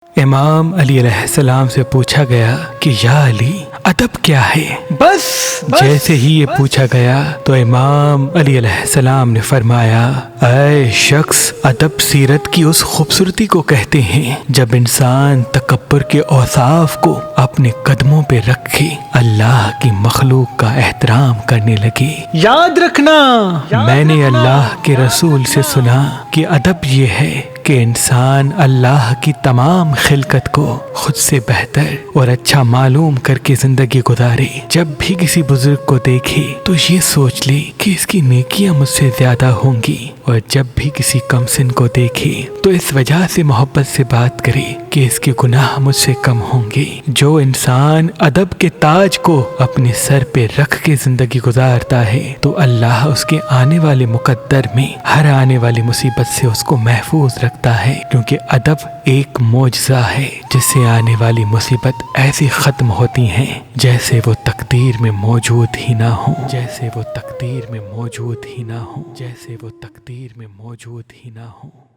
امام علی علیہ السلام سے پوچھا گیا کہ یا علی ادب کیا ہے؟ بس جیسے ہی یہ پوچھا گیا تو امام علی علیہ السلام نے فرمایا، اے شخص، ادب سیرت کی اس خوبصورتی کو کہتے ہیں جب انسان تکبر کے اوصاف کو اپنے قدموں پہ رکھے اللہ کی مخلوق کا احترام کرنے لگے۔ یاد رکھنا، میں نے اللہ کے رسول سے سنا کہ ادب یہ ہے کہ انسان اللہ کی تمام خلقت کو خود سے بہتر اور اچھا معلوم کر کے زندگی گزارے۔ جب بھی کسی بزرگ کو دیکھے تو یہ سوچ لے کہ اس کی نیکیاں مجھ سے زیادہ ہوں گی، اور جب بھی کسی کم سن کو دیکھے تو اس وجہ سے محبت سے بات کرے کہ اس کے گناہ مجھ سے کم ہوں گے۔ جو انسان ادب کے تاج کو اپنے سر پہ رکھ کے زندگی گزارتا ہے تو اللہ اس کے آنے والے مقدر میں ہر آنے والی مصیبت سے اس کو محفوظ رکھتا ہے، کیونکہ ادب ایک معجزہ ہے جس سے آنے والی مصیبت ایسی ختم ہوتی ہیں جیسے وہ تقدیر میں موجود ہی نہ ہو، جیسے وہ تقدیر میں موجود ہی نہ ہو، جیسے وہ تقدیر میں موجود ہی نہ ہو۔